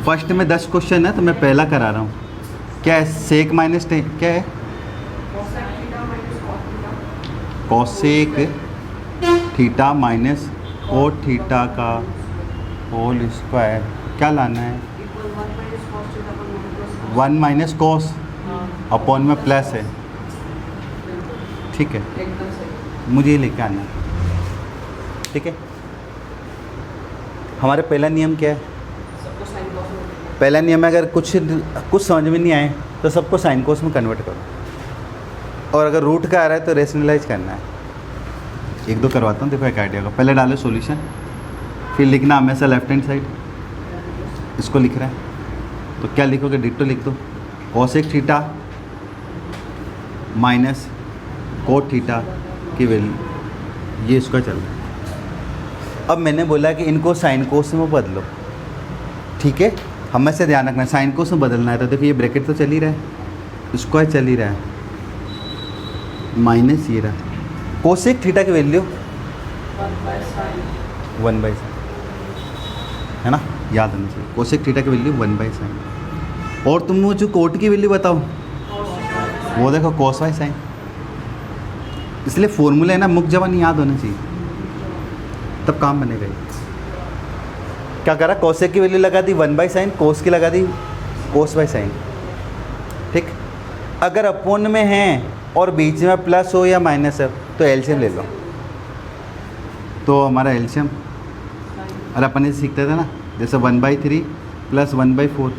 First में 10 question है तो मैं पहला करा रहा हूँ। क्या है? सेक माइनस टेन क्या है? Cosec theta minus cot theta का होल स्क्वायर क्या लाना है? 1 माइनस कॉस अपॉन में प्लस है। ठीक है, मुझे ये लेके आना है। ठीक है, हमारे पहला नियम क्या है? पहला नियम है अगर कुछ समझ में नहीं आए तो सबको साइन कोस में कन्वर्ट करो, और अगर रूट का आ रहा है तो रेशनलाइज करना है। एक दो करवाता हूँ, देखो एक आइडिया का। पहले डालो सॉल्यूशन, फिर लिखना हमेशा लेफ्ट हैंड साइड। इसको लिख रहा है तो क्या लिखोगे? डिट्टो लिख दो। Cosec theta minus cot theta की वैल्यू, ये इसका चल रहा है। अब मैंने बोला कि इनको साइन कोस में बदलो। ठीक है, हमेशा ध्यान रखना साइन कोस में बदलना है। तो देखिए ये ब्रैकेट तो चल ही रहा है, स्क्वायर चल ही रहा है, माइनस ये रहा। कोसेक थीटा की वैल्यू 1/sin है ना, याद होना चाहिए। कोसेक थीटा की वैल्यू 1/sin। और तुम मुझे कोट की वैल्यू बताओ, वो देखो cos बाई साइन। इसलिए फॉर्मूला है ना, मुख जबान याद होना चाहिए, तब काम बनेगा। क्या करा? कोसेक की वैल्यू लगा दी 1/sin, कोस की लगा दी cos बाई साइन। ठीक, अगर अपोन में है और बीच में प्लस हो या माइनस है तो एलसीएम ले लो। तो हमारा एलसीएम, अरे अपन से सीखते थे ना, जैसे 1/3 प्लस 1/4,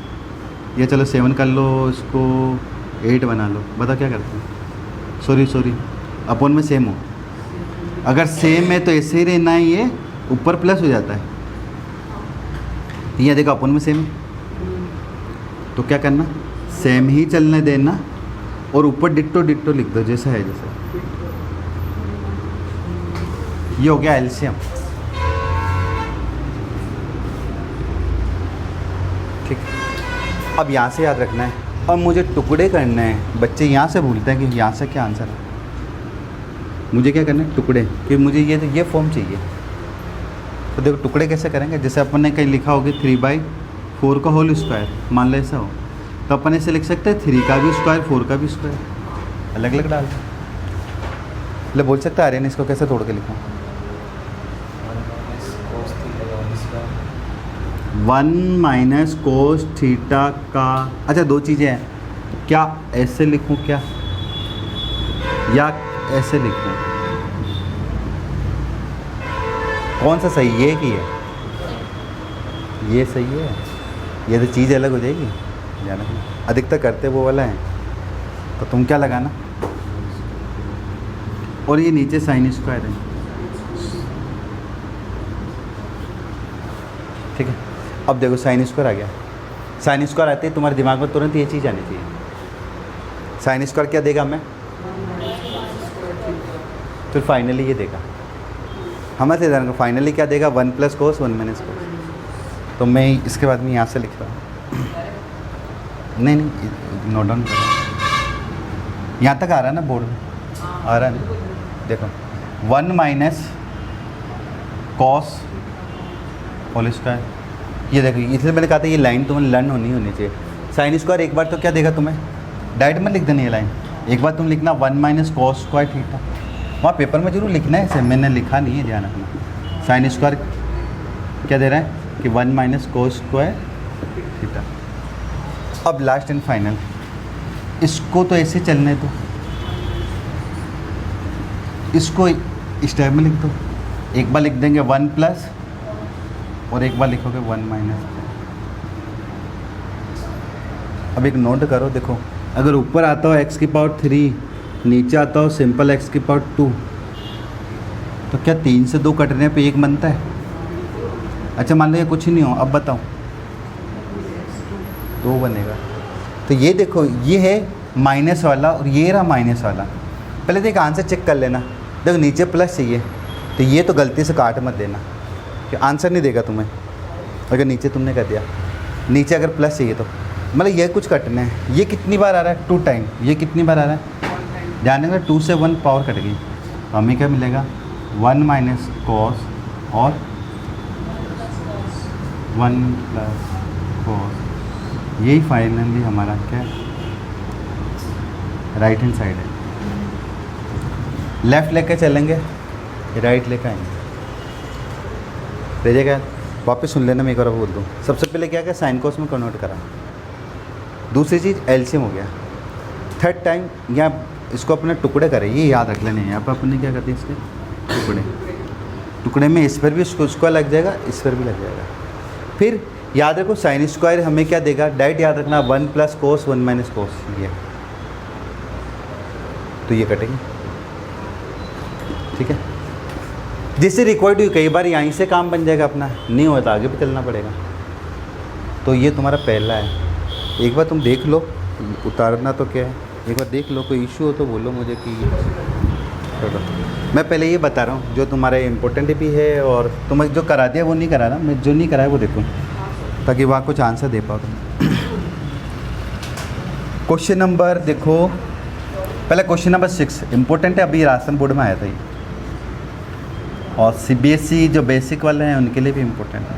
या चलो 7 कर लो, इसको 8 बना लो। बताओ क्या करते हैं? सॉरी अपोन में सेम हो, अगर सेम है तो ऐसे ही रहना है, ये ऊपर प्लस हो जाता है। ये देखो अपोन में सेम है तो क्या करना? सेम ही चलने देना और ऊपर डिट्टो डिट्टो लिख दो, जैसा है जैसा। ये हो गया एलसीएम। ठीक, अब यहाँ से याद रखना है और मुझे टुकड़े करने हैं। बच्चे यहाँ से भूलते हैं कि यहाँ से क्या आंसर है। मुझे क्या करना है? टुकड़े, कि मुझे ये फॉर्म चाहिए। तो देखो टुकड़े कैसे करेंगे? जैसे अपन ने कहीं लिखा होगा 3/4 का होल स्क्वायर, मान लो ऐसा हो, तो अपन ऐसे लिख सकते हैं 3 का भी स्क्वायर 4 का भी स्क्वायर, अलग अलग डाल ले। बोल सकता है आर्यन, इसको कैसे तोड़ के लिखूँ? 1 माइनस कोस थीटा का, अच्छा दो चीज़ें हैं, क्या ऐसे लिखूँ क्या या ऐसे लिखूँ? कौन सा सही, ये कि ये सही है? ये तो चीज़ अलग हो जाएगी। जाना अधिकतर करते वो वाला है, तो तुम क्या लगाना? और ये नीचे साइन स्क्वायर है। ठीक है, अब देखो साइन स्क्वायर आ गया। साइन स्क्वायर आते ही तुम्हारे दिमाग में तुरंत ये चीज़ आनी चाहिए। साइन स्क्वायर क्या देगा हमें? फिर फाइनली ये देगा हमें से जान, फाइनली क्या देगा? 1 + cos 1 - cos। तो मैं इसके बाद में यहाँ से लिख रहा हूँ, नहीं नोट डाउन कर रहा हूँ। यहाँ तक आ रहा है ना, बोर्ड में आ रहा है ना? देखो 1 माइनस कॉस होल स्क्वायर, ये देखो, इसलिए मैंने कहा था ये लाइन तुम्हें लर्न होनी चाहिए। साइन स्क्वायर एक बार तो क्या देगा तुम्हें? डायरेक्ट में लिख देना ये लाइन। एक बार तुम लिखना 1 माइनस कॉस स्क्वायर थीटा, वहाँ पेपर में जरूर लिखना है, ऐसे मैंने लिखा नहीं है, ध्यान रखना। साइन स्क्वायर क्या दे रहा है कि 1 माइनस कोस स्क्वायर थीटा। अब लास्ट एंड फाइनल, इसको तो ऐसे चलने दो, इसको स्टेप में लिख दो। एक बार लिख देंगे 1 प्लस और एक बार लिखोगे 1 माइनस। अब एक नोट करो, देखो अगर ऊपर आता हो x⁻3, नीचे आता हो सिंपल x⁻2, तो क्या 3 से 2 कटने पे 1 बनता है? अच्छा मान लो ये कुछ ही नहीं हो, अब बताओ 2 बनेगा। तो ये देखो ये है माइनस वाला और ये रहा माइनस वाला। पहले तो एक आंसर चेक कर लेना। देखो नीचे प्लस चाहिए तो ये तो गलती से काट मत देना कि आंसर नहीं देगा तुम्हें। अगर नीचे तुमने कर दिया, नीचे अगर प्लस चाहिए तो मतलब ये कुछ कटना है। ये कितनी बार आ रहा है? 2 टाइम। ये कितनी बार आ रहा है? ध्यान देंगे 2 से 1 पावर कट गई, तो हमें क्या मिलेगा? 1 माइनस कॉस और 1 प्लस कॉस। यही फाइनली हमारा क्या राइट हैंड साइड है। लेफ़्ट लेके चलेंगे, राइट लेके आएंगे। रह क्या वापस सुन लेना, मैं एक बार बोल दूँ। सबसे पहले क्या साइन कॉस में कन्वर्ट करा। दूसरी चीज़ एलसीएम हो गया। थर्ड टाइम यहाँ इसको अपने टुकड़े करें, ये याद रख लेने। यहाँ पर अपने क्या करते हैं इसके टुकड़े, टुकड़े में इस पर भी स्क्वायर लग जाएगा, इस पर भी लग जाएगा। फिर याद रखो साइन स्क्वायर हमें क्या देगा, डायरेक्ट याद रखना 1 + cos 1 - cos, ये तो ये कटेंगे, ठीक है। जिससे रिक्वायर्ड हुई कई बार यहीं से काम बन जाएगा अपना, नहीं होता तो आगे भी चलना पड़ेगा। तो ये तुम्हारा पहला है। एक बार तुम देख लो, उतारना तो क्या है, एक बार देख लो। कोई इशू हो तो बोलो मुझे कि चलो। मैं पहले ये बता रहा हूँ जो तुम्हारे इम्पोर्टेंट भी है, और तुम्हें जो करा दिया वो नहीं करा ना, मैं जो नहीं कराया वो देखूँ, ताकि वहाँ कुछ आंसर दे पाओ तुम। क्वेश्चन नंबर देखो, पहले क्वेश्चन नंबर 6 इम्पोर्टेंट है, अभी राजस्थान बोर्ड में आया था ये, और CBSE जो बेसिक वाले हैं उनके लिए भी इम्पोर्टेंट है।